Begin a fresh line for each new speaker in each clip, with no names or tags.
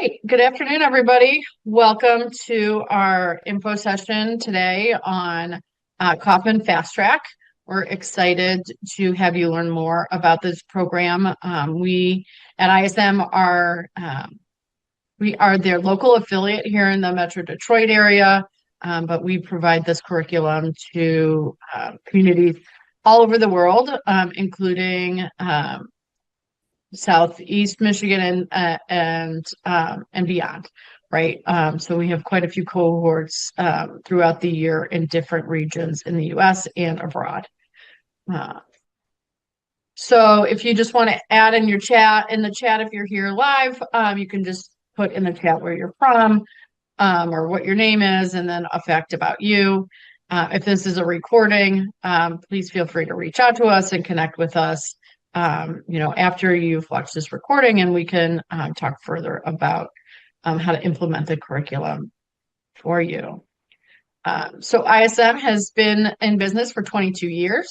right. Good afternoon, everybody. Welcome to our info session today on Kauffman FastTrac. We're excited to have you learn more about this program. We at ISM we are their local affiliate here in the Metro Detroit area, but we provide this curriculum to communities all over the world, including Southeast Michigan and beyond, right? So we have quite a few cohorts throughout the year in different regions in the U.S. and abroad. So if you just want to add in your chat, if you're here live, you can just put in the chat where you're from or what your name is, and then a fact about you. If this is a recording, please feel free to reach out to us and connect with us after you've watched this recording, and we can talk further about how to implement the curriculum for you. So ISM has been in business for 22 years.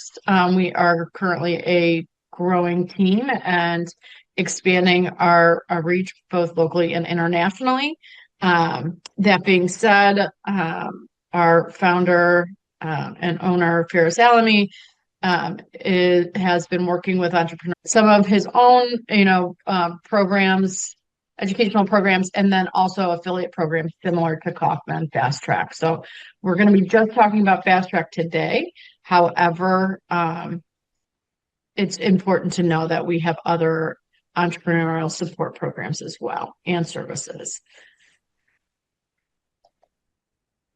We are currently a growing team and expanding our reach both locally and internationally. That being said, our founder and owner, Faris Alami, has been working with entrepreneurs, some of his own, programs, educational programs, and then also affiliate programs similar to Kauffman FastTrac. So we're going to be just talking about FastTrac today. However, it's important to know that we have other entrepreneurial support programs as well and services.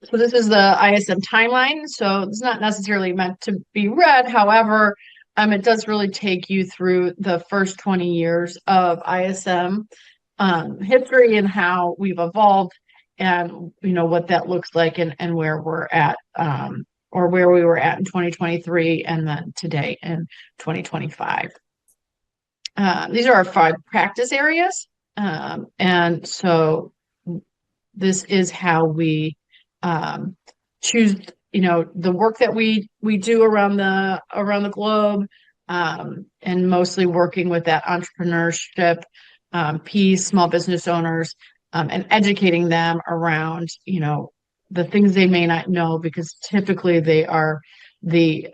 So this is the ISM timeline. So it's not necessarily meant to be read. However, it does really take you through the first 20 years of ISM history and how we've evolved and, what that looks like and where we're at or where we were at in 2023 and then today in 2025. These are our 5 practice areas. And so this is how we choose, the work that we do around the globe, and mostly working with that entrepreneurship piece, small business owners, and educating them around, the things they may not know, because typically they are they're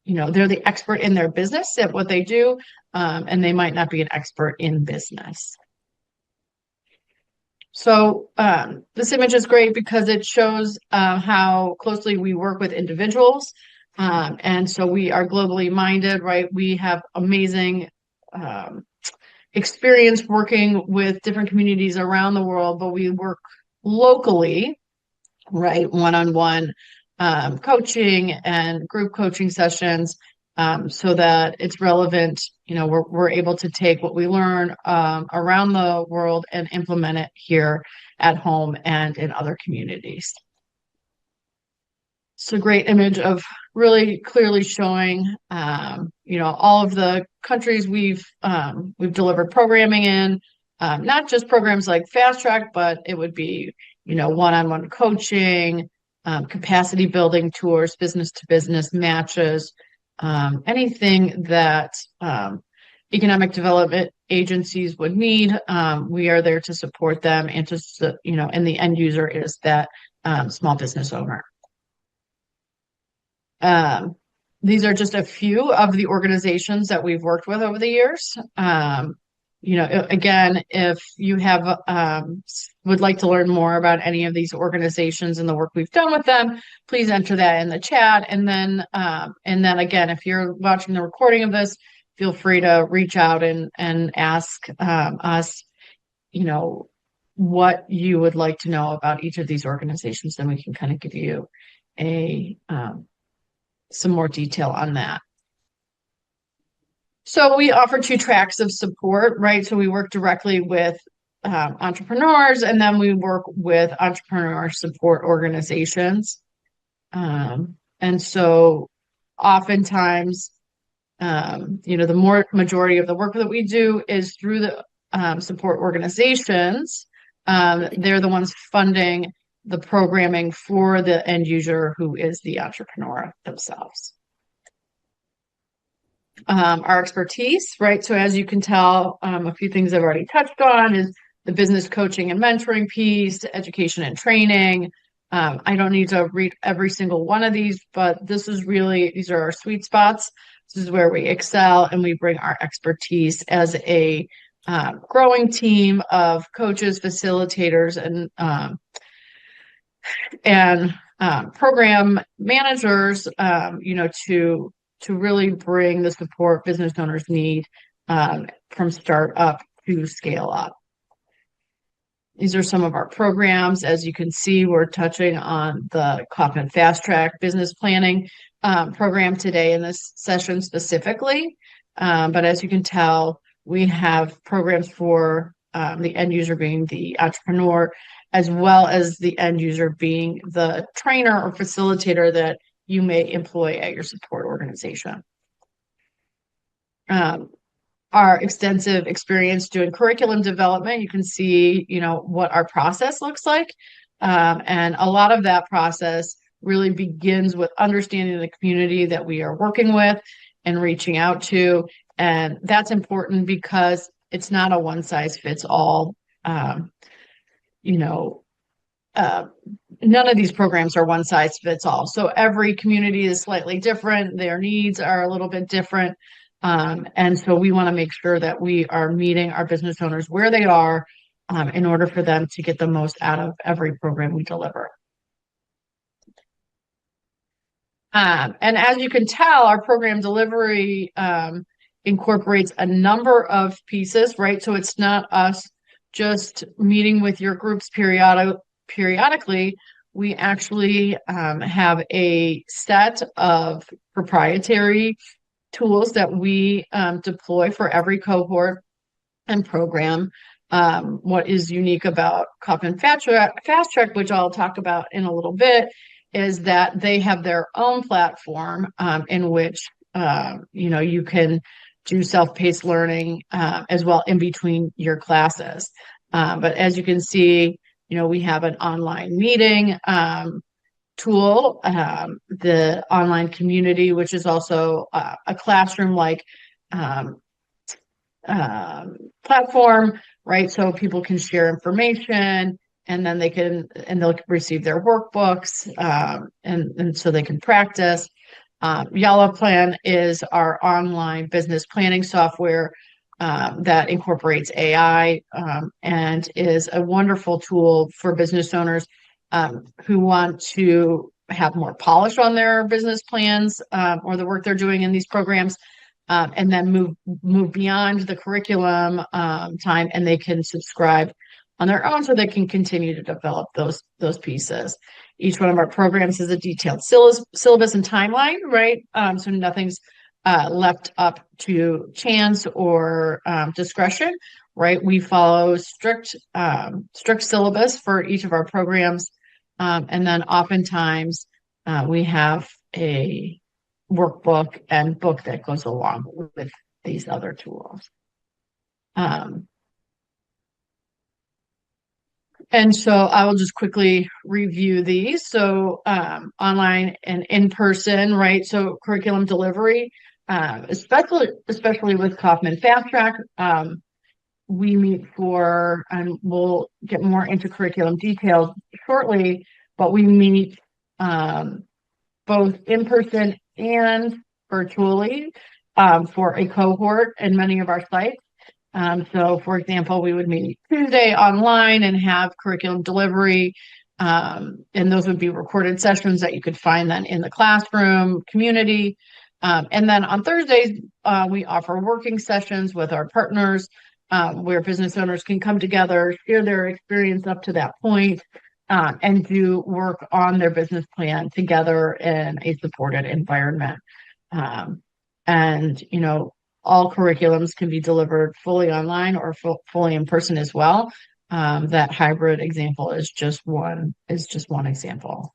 the expert in their business at what they do, and they might not be an expert in business. So this image is great because it shows how closely we work with individuals. And so we are globally minded, right? We have amazing experience working with different communities around the world, but we work locally, right? One-on-one coaching and group coaching sessions, so that it's relevant. We're able to take what we learn around the world and implement it here at home and in other communities. It's a great image of really clearly showing, all of the countries we've delivered programming in, not just programs like FastTrac, but it would be, one-on-one coaching, capacity building tours, business to business matches, anything that economic development agencies would need. We are there to support them and and the end user is that small business owner. These are just a few of the organizations that we've worked with over the years. Again, if you would like to learn more about any of these organizations and the work we've done with them, please enter that in the chat. And then again, if you're watching the recording of this, feel free to reach out and ask us, what you would like to know about each of these organizations. Then we can kind of give you some more detail on that. So we offer 2 tracks of support, right? So we work directly with entrepreneurs, and then we work with entrepreneur support organizations. And so oftentimes, the majority of the work that we do is through the support organizations. They're the ones funding the programming for the end user, who is the entrepreneur themselves. Our expertise, right? So as you can tell, a few things I've already touched on is the business coaching and mentoring piece, education and training. I don't need to read every single one of these, but these are our sweet spots. This is where we excel and we bring our expertise as a growing team of coaches, facilitators, and program managers, to really bring the support business owners need from start up to scale up. These are some of our programs. As you can see, we're touching on the Kauffman FastTrac business planning program today in this session specifically. But as you can tell, we have programs for the end user being the entrepreneur, as well as the end user being the trainer or facilitator that you may employ at your support organization. Our extensive experience doing curriculum development, you can see, what our process looks like. And a lot of that process really begins with understanding the community that we are working with and reaching out to. And that's important because it's not a one size fits all. None of these programs are one size fits all. So every community is slightly different. Their needs are a little bit different. And so we want to make sure that we are meeting our business owners where they are in order for them to get the most out of every program we deliver. And as you can tell, our program delivery incorporates a number of pieces, right? So it's not us just meeting with your groups periodically. We actually have a set of proprietary tools that we deploy for every cohort and program. What is unique about Kauffman FastTrac, which I'll talk about in a little bit, is that they have their own platform in which you can do self-paced learning as well in between your classes. But as you can see, we have an online meeting tool, the online community, which is also a classroom-like platform, right? So people can share information, and then they'll receive their workbooks, and so they can practice. Yalla Plan is our online business planning software that incorporates AI and is a wonderful tool for business owners who want to have more polish on their business plans or the work they're doing in these programs, and then move beyond the curriculum time, and they can subscribe on their own so they can continue to develop those pieces. Each one of our programs has a detailed syllabus and timeline, right? So nothing's left up to chance or discretion, right? We follow strict syllabus for each of our programs. And then oftentimes we have a workbook and book that goes along with these other tools. And so I will just quickly review these. So online and in person, right? So curriculum delivery, especially with Kauffman FastTrac, we meet and we'll get more into curriculum details shortly, but we meet both in person and virtually for a cohort in many of our sites. So for example, we would meet Tuesday online and have curriculum delivery. And those would be recorded sessions that you could find then in the classroom community. And then on Thursdays, we offer working sessions with our partners where business owners can come together, share their experience up to that point, and do work on their business plan together in a supported environment. And, all curriculums can be delivered fully online or fully in person as well. That hybrid example is just one example.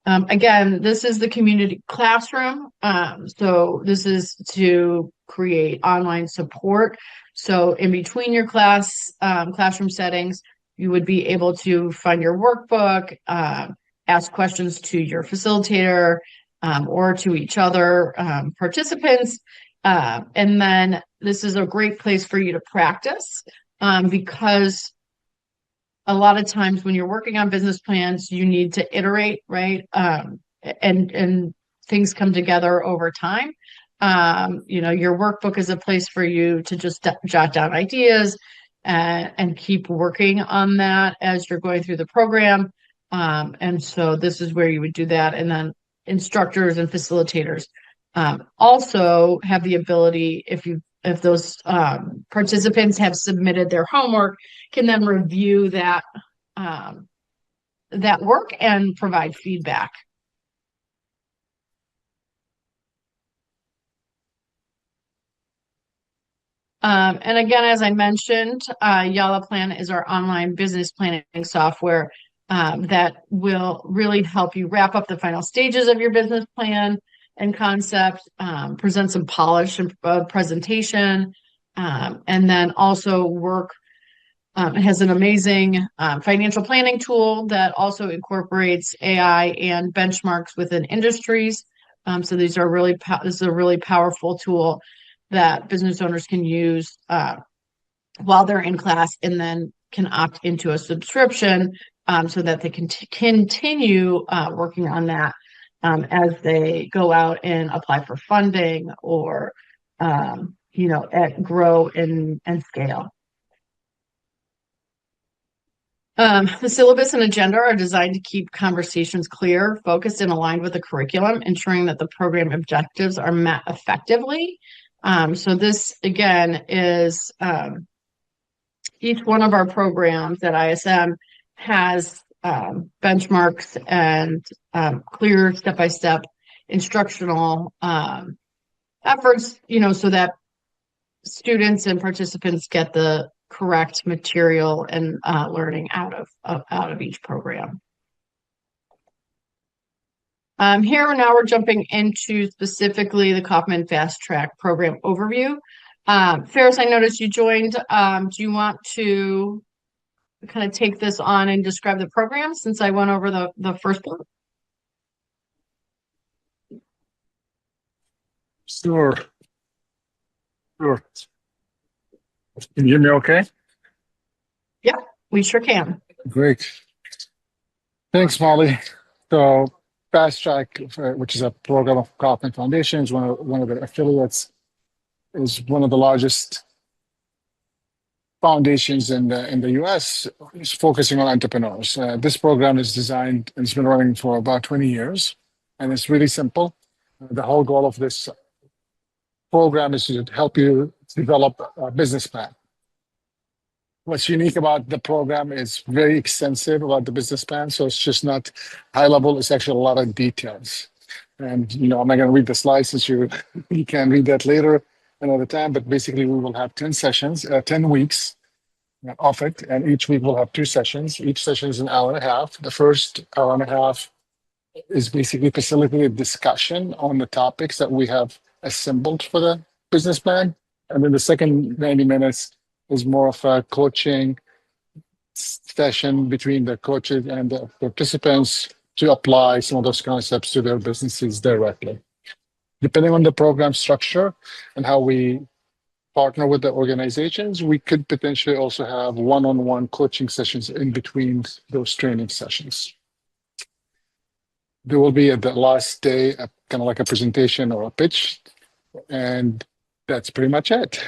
Again, this is the community classroom. So this is to create online support. So in between your classroom settings, you would be able to find your workbook, ask questions to your facilitator, or to each other participants. And then this is a great place for you to practice. because a lot of times when you're working on business plans, you need to iterate, right? And things come together over time. Your workbook is a place for you to just jot down ideas and keep working on that as you're going through the program. And so this is where you would do that. And then instructors and facilitators also have the ability, if those participants have submitted their homework, can then review um, that work and provide feedback. And again, as I mentioned, Yalla Plan is our online business planning software that will really help you wrap up the final stages of your business plan and concept, present some polished presentation, and then also work. It has an amazing financial planning tool that also incorporates AI and benchmarks within industries. So this is a really powerful tool that business owners can use while they're in class, and then can opt into a subscription so that they can continue working on that as they go out and apply for funding or grow and scale. The syllabus and agenda are designed to keep conversations clear, focused, and aligned with the curriculum, ensuring that the program objectives are met effectively. So this, again, is each one of our programs at ISM has benchmarks and clear step-by-step instructional efforts, so that students and participants get the correct material and learning out of each program. Here now we're jumping into specifically the Kauffman FastTrac program overview. Ferris, I noticed you joined. Do you want to kind of take this on and describe the program since I went over the first part?
Sure. Can you hear me okay?
Yeah, we sure can.
Great. Thanks, Molly. So FastTrac, which is a program of Kauffman Foundation, is one of the affiliates, is one of the largest foundations in the US, is focusing on entrepreneurs. This program is designed and it's been running for about 20 years, and it's really simple. The whole goal of this program is to help you develop a business plan. What's unique about the program is very extensive about the business plan. So it's just not high level, it's actually a lot of details. And I'm not going to read the slides since you can read that later another time. But basically, we will have 10 sessions, 10 weeks of it. And each week we'll have 2 sessions. Each session is an hour and a half. The first hour and a half is basically facilitated discussion on the topics that we have assembled for the business plan. And then the second 90 minutes is more of a coaching session between the coaches and the participants to apply some of those concepts to their businesses directly. Depending on the program structure and how we partner with the organizations, we could potentially also have one-on-one coaching sessions in between those training sessions. There will be at the last day kind of like a presentation or a pitch, and that's pretty much it.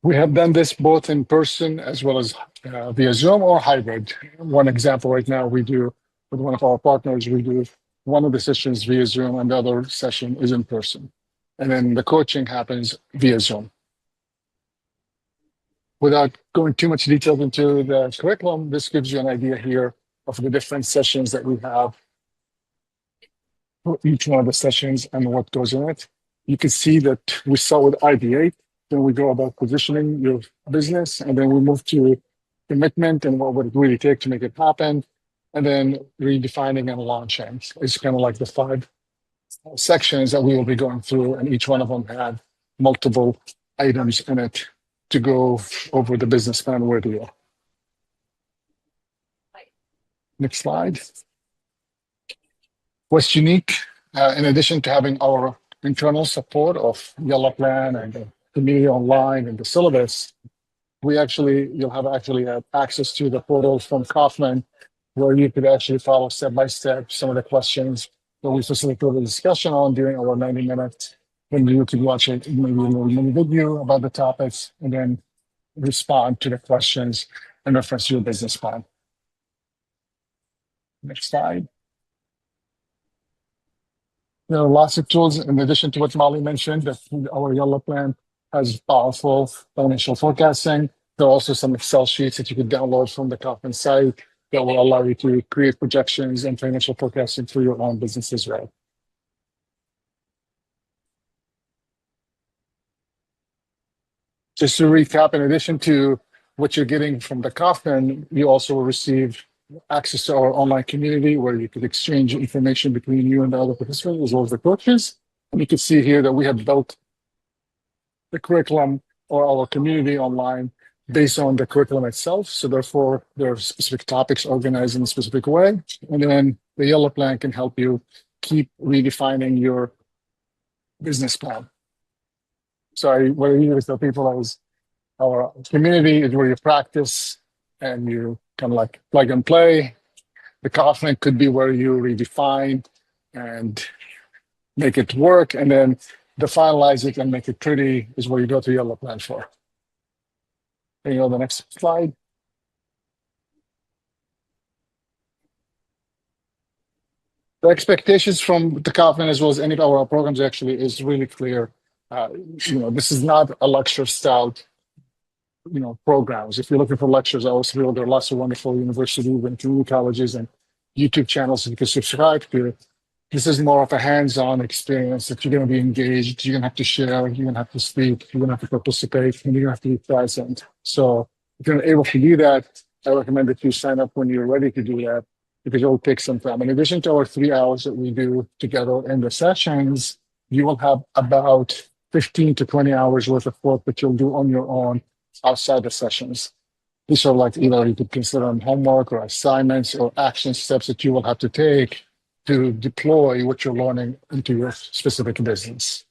We have done this both in person as well as via Zoom or hybrid. One example right now we do with one of our partners, we do one of the sessions via Zoom and the other session is in person. And then the coaching happens via Zoom. Without going too much detail into the curriculum, this gives you an idea here of the different sessions that we have for each one of the sessions and what goes in it. You can see that we start with ideate, then we go about positioning your business, and then we move to commitment and what would it really take to make it happen, and then redefining and launching. It's kind of like the 5 sections that we will be going through, and each one of them had multiple items in it to go over the business plan with you. Next slide. What's unique, in addition to having our internal support of Yalla Plan and community online and the syllabus, you'll have access to the portal from Kauffman, where you could actually follow step by step some of the questions that we facilitated a discussion on during our 90 minutes. Then you could watch maybe a little mini video about the topics and then respond to the questions and reference your business plan. Next slide. There are lots of tools in addition to what Molly mentioned. That our Yellow Plan has powerful financial forecasting. There are also some Excel sheets that you can download from the Kauffman site that will allow you to create projections and financial forecasting for your own business as well. Just to recap, in addition to what you're getting from the Kauffman, you also will receive access to our online community where you could exchange information between you and the other participants as well as the coaches. And you can see here that we have built the curriculum or our community online based on the curriculum itself. So therefore, there are specific topics organized in a specific way. And then the Yellow Plan can help you keep redefining your business plan. So what I usually tell people is our community is where you practice and you kind of like plug and play. The Kauffman could be where you redefine and make it work. And then the finalize it and make it pretty is where you go to Yellow Plan for. Can you go to the next slide? The expectations from the Kauffman as well as any of our programs actually is really clear. This is not a lecture style programs. If you're looking for lectures, I always feel there are lots of wonderful universities and community colleges and YouTube channels that you can subscribe to. This is more of a hands-on experience that you're going to be engaged. You're going to have to share. You're going to have to speak. You're going to have to participate, and you're going to have to be present. So if you're able to do that, I recommend that you sign up when you're ready to do that because it will take some time. In addition to our 3 hours that we do together in the sessions, you will have about 15 to 20 hours worth of work that you'll do on your own outside the sessions. These are like either you could consider them homework or assignments or action steps that you will have to take to deploy what you're learning into your specific business.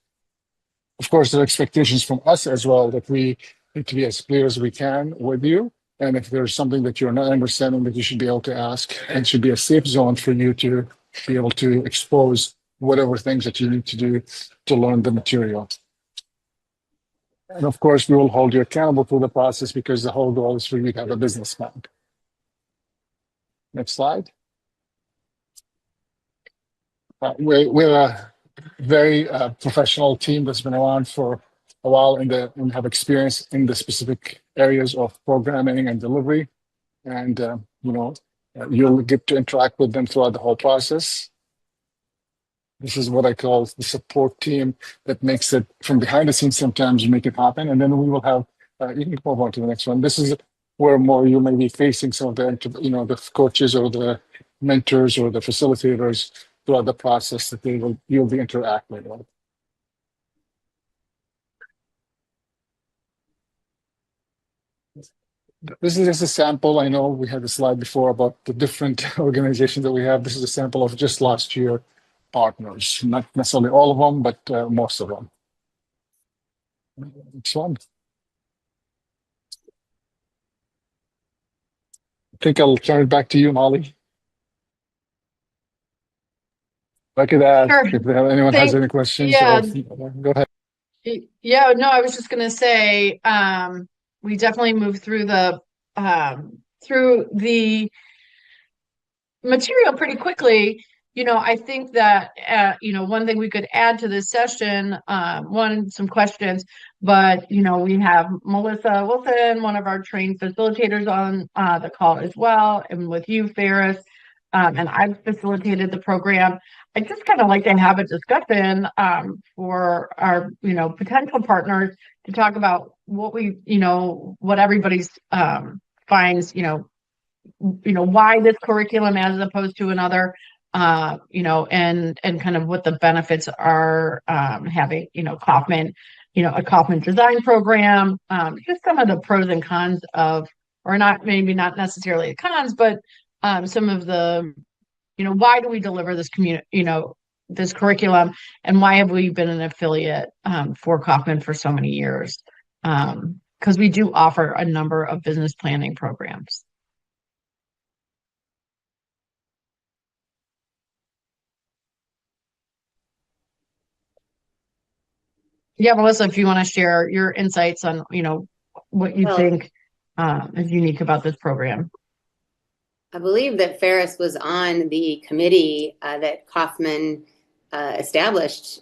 Of course, there are expectations from us as well that we need to be as clear as we can with you. And if there's something that you're not understanding, that you should be able to ask, and should be a safe zone for you to be able to expose whatever things that you need to do to learn the material. And of course, we will hold you accountable to the process because the whole goal is for you to have a business plan. Next slide. We're a very professional team that's been around for a while and have experience in the specific areas of programming and delivery. And, you'll get to interact with them throughout the whole process. This is what I call the support team that makes it from behind the scenes. Sometimes you make it happen. And then we will have, you can move on to the next one. This is where more you may be facing some of the coaches or the mentors or the facilitators throughout the process that you'll be interacting with. This is just a sample. I know we had a slide before about the different organizations that we have. This is a sample of just last year partners, not necessarily all of them, but most of them. Next one. I think I'll turn it back to you, Molly. I could ask if anyone has any questions.
Yeah.
Go ahead.
Yeah, no, I was just going to say, we definitely moved through the material pretty quickly. I think that, one thing we could add to this session, some questions, but, we have Melissa Wilson, one of our trained facilitators on the call as well, and with you, Ferris, and I've facilitated the program. I just kind of like to have a discussion for our, potential partners to talk about what what everybody's finds, why this curriculum as opposed to another, and kind of what the benefits are having, Kauffman, a Kauffman design program, just some of the pros and cons of, or maybe not necessarily the cons, but some of the, why do we deliver this this curriculum, and why have we been an affiliate for Kauffman for so many years? Because we do offer a number of business planning programs. Yeah, Melissa, if you want to share your insights on, what you think is unique about this program.
I believe that Ferris was on the committee that Kauffman established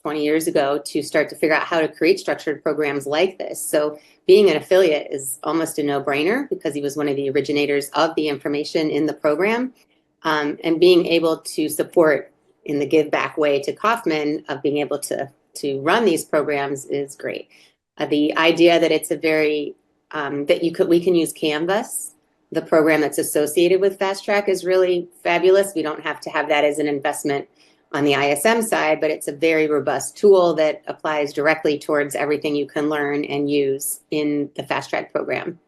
20 years ago to start to figure out how to create structured programs like this. So being an affiliate is almost a no-brainer because he was one of the originators of the information in the program. And being able to support in the give back way to Kauffman of being able to run these programs is great. The idea that it's a very we can use Canvas, the program that's associated with FastTrac, is really fabulous. We don't have to have that as an investment on the ISM side, but it's a very robust tool that applies directly towards everything you can learn and use in the FastTrac program.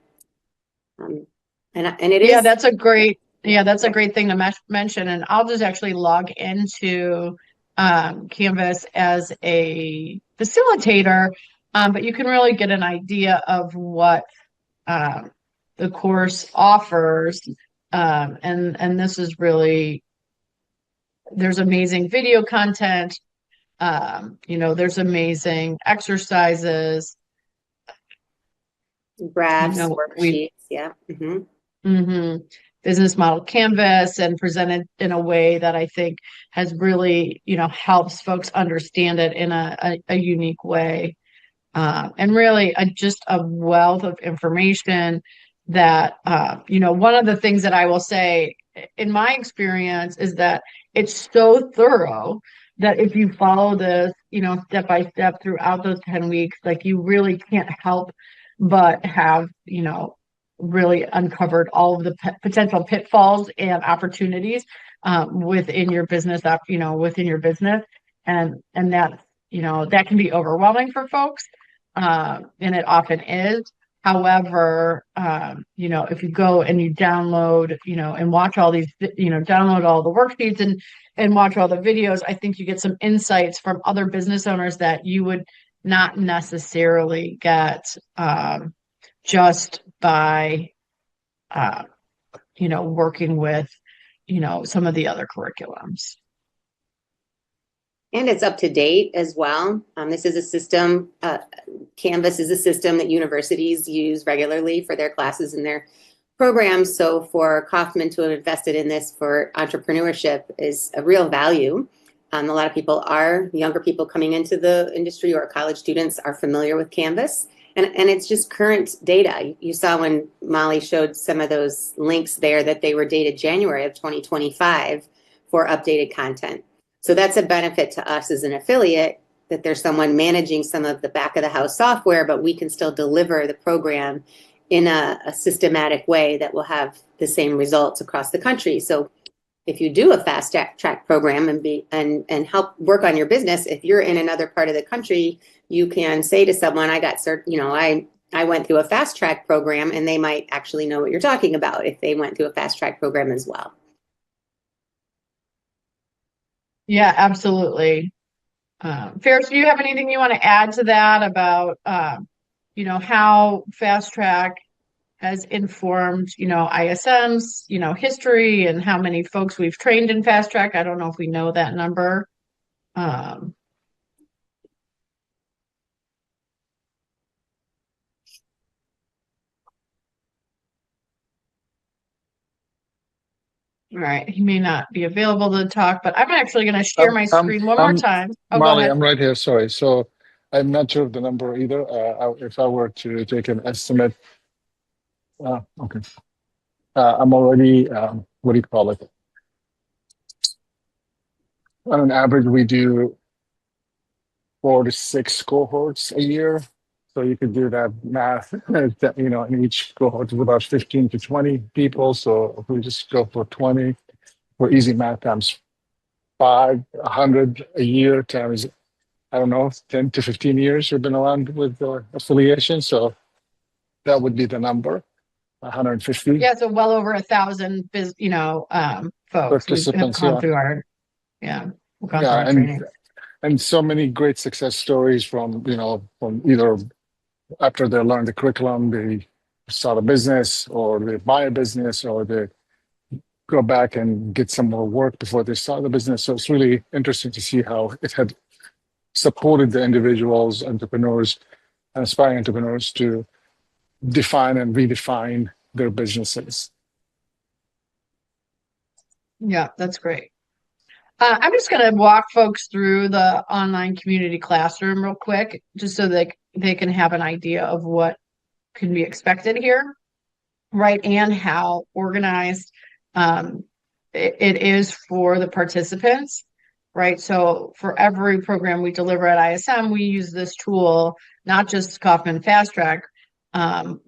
And it is.
Yeah, that's a great thing to mention. And I'll just actually log into Canvas as a facilitator, but you can really get an idea of what the course offers. And this is really, there's amazing video content. There's amazing exercises.
Graphs, worksheets, yeah.
Business model canvas, and presented in a way that I think has really, helps folks understand it in a unique way. And really just a wealth of information that, one of the things that I will say in my experience is that it's so thorough that if you follow this, step by step throughout those 10 weeks, like you really can't help but have, really uncovered all of the potential pitfalls and opportunities within your business, and that, that can be overwhelming for folks, and it often is. However, if you go and you download, and watch all these, download all the worksheets and watch all the videos, I think you get some insights from other business owners that you would not necessarily get just by, working with, some of the other curriculums.
And it's up to date as well. This is a system, Canvas is a system that universities use regularly for their classes and their programs. So for Kauffman to have invested in this for entrepreneurship is a real value. A lot of younger people coming into the industry or college students are familiar with Canvas. And it's just current data. You saw when Molly showed some of those links there that they were dated January of 2025 for updated content. So that's a benefit to us as an affiliate, that there's someone managing some of the back of the house software, but we can still deliver the program in a systematic way that will have the same results across the country. So if you do a FastTrac program and help work on your business, if you're in another part of the country, you can say to someone, I went through a FastTrac program, and they might actually know what you're talking about if they went through a FastTrac program as well.
Yeah, absolutely. Ferris, do you have anything you want to add to that about, how FastTrac has informed, ISM's, history, and how many folks we've trained in FastTrac? I don't know if we know that number. All right, he may not be available to talk, but I'm actually going to share my screen one more time. Oh,
Molly,
go ahead.
I'm right here. Sorry. So I'm not sure of the number either. If I were to take an estimate, okay. I'm already, what do you call it? On an average, we do 4 to 6 cohorts a year. So you could do that math, in each cohort is about 15 to 20 people. So if we just go for 20, for easy math, times 100 a year times, I don't know, 10 to 15 years we've been around with the affiliation. So that would be the number, 150.
Yeah, so well over 1,000, folks who have
Participants,
gone
yeah.
through our, yeah. gone through
Yeah,
our training.
and so many great success stories from from either after they learn the curriculum, they start a business or they buy a business or they go back and get some more work before they start the business. So it's really interesting to see how it had supported the individuals, entrepreneurs, and aspiring entrepreneurs to define and redefine their businesses.
Yeah, that's great. I'm just going to walk folks through the online community classroom real quick, just so they can have an idea of what can be expected here, right? And how organized it is for the participants, right? So for every program we deliver at ISM, we use this tool, not just Kauffman FastTrac,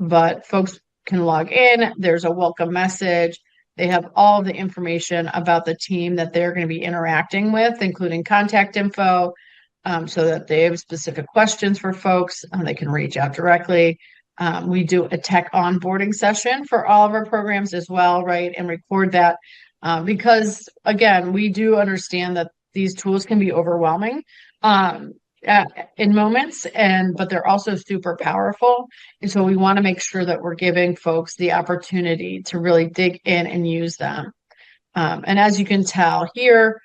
but folks can log in. There's a welcome message. They have all of the information about the team that they're going to be interacting with, including contact info, so that they have specific questions for folks. They can reach out directly. We do a tech onboarding session for all of our programs as well, right? And record that because, again, we do understand that these tools can be overwhelming in moments, but they're also super powerful. And so we want to make sure that we're giving folks the opportunity to really dig in and use them. And as you can tell here,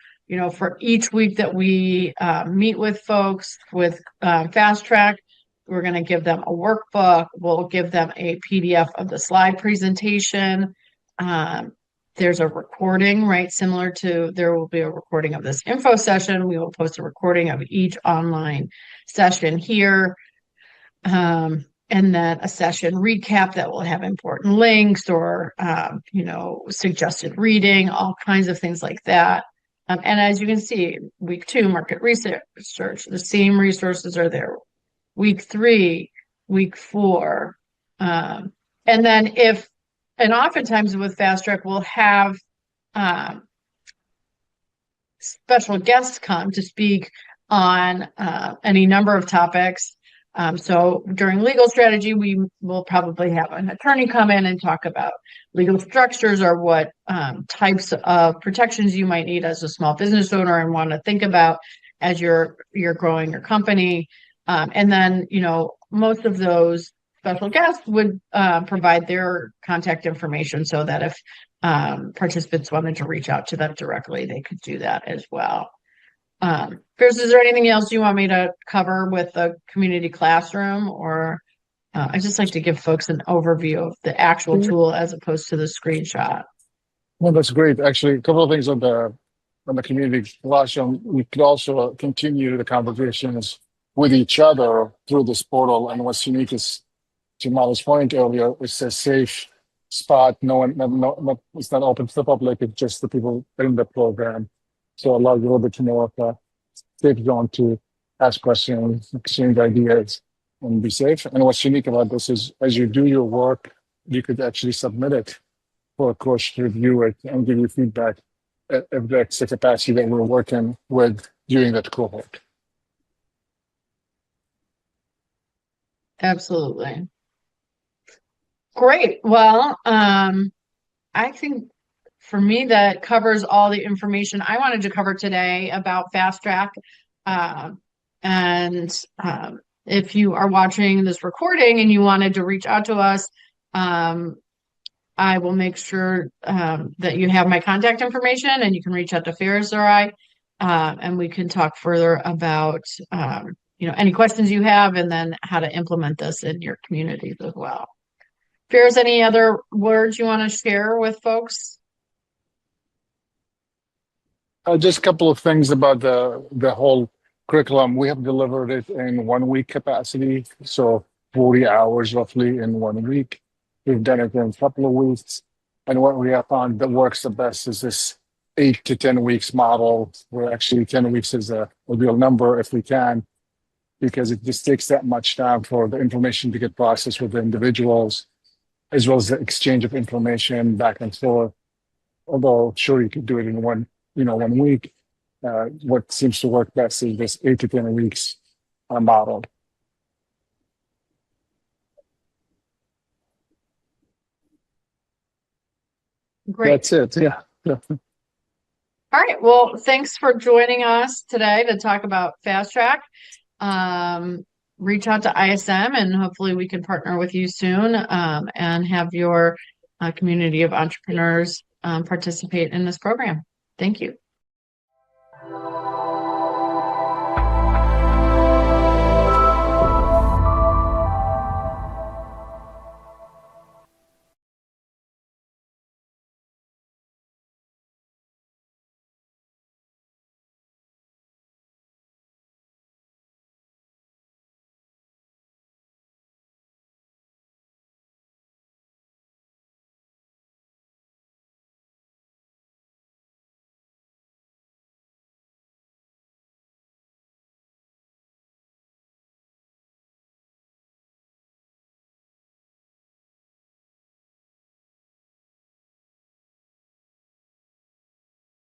for each week that we meet with folks with FastTrac, we're going to give them a workbook. We'll give them a PDF of the slide presentation. There's a recording, right? Similar to, there will be a recording of this info session. We will post a recording of each online session here. And then a session recap that will have important links or, suggested reading, all kinds of things like that. And as you can see, week 2, market research, the same resources are there. Week 3, week 4. And then and oftentimes with FastTrac, we'll have special guests come to speak on any number of topics. So during legal strategy, we will probably have an attorney come in and talk about legal structures or what types of protections you might need as a small business owner and want to think about as you're growing your company. And then, most of those special guests would provide their contact information so that if participants wanted to reach out to them directly, they could do that as well. Fierce, is there anything else you want me to cover with the community classroom, or I just like to give folks an overview of the actual tool as opposed to the screenshot?
Well, that's great. Actually, a couple of things on the community classroom. We could also continue the conversations with each other through this portal. And what's unique is, to Molly's point earlier, it's a safe spot. It's not open to the public. It's just the people in the program. So allows you a little bit more of a safe zone to ask questions, exchange ideas, and be safe. And what's unique about this is, as you do your work, you could actually submit it for a coach to review it and give you feedback if that's the capacity that we're working with during that cohort.
Absolutely. Great. Well, I think for me, that covers all the information I wanted to cover today about FastTrac. And if you are watching this recording and you wanted to reach out to us, I will make sure that you have my contact information and you can reach out to Ferris or I, and we can talk further about any questions you have and then how to implement this in your communities as well. Ferris, any other words you want to share with folks?
Just a couple of things about the whole curriculum. We have delivered it in 1 week capacity, so 40 hours roughly in 1 week. We've done it in a couple of weeks. And what we have found that works the best is this 8 to 10 weeks model, where actually 10 weeks is a real number if we can, because it just takes that much time for the information to get processed with the individuals, as well as the exchange of information back and forth. Although sure you could do it in 1 week, what seems to work best is this 8 to 10 weeks model.
Great.
That's it. Yeah.
All right. Well, thanks for joining us today to talk about Fast Track. Reach out to ISM and hopefully we can partner with you soon and have your community of entrepreneurs participate in this program. Thank you.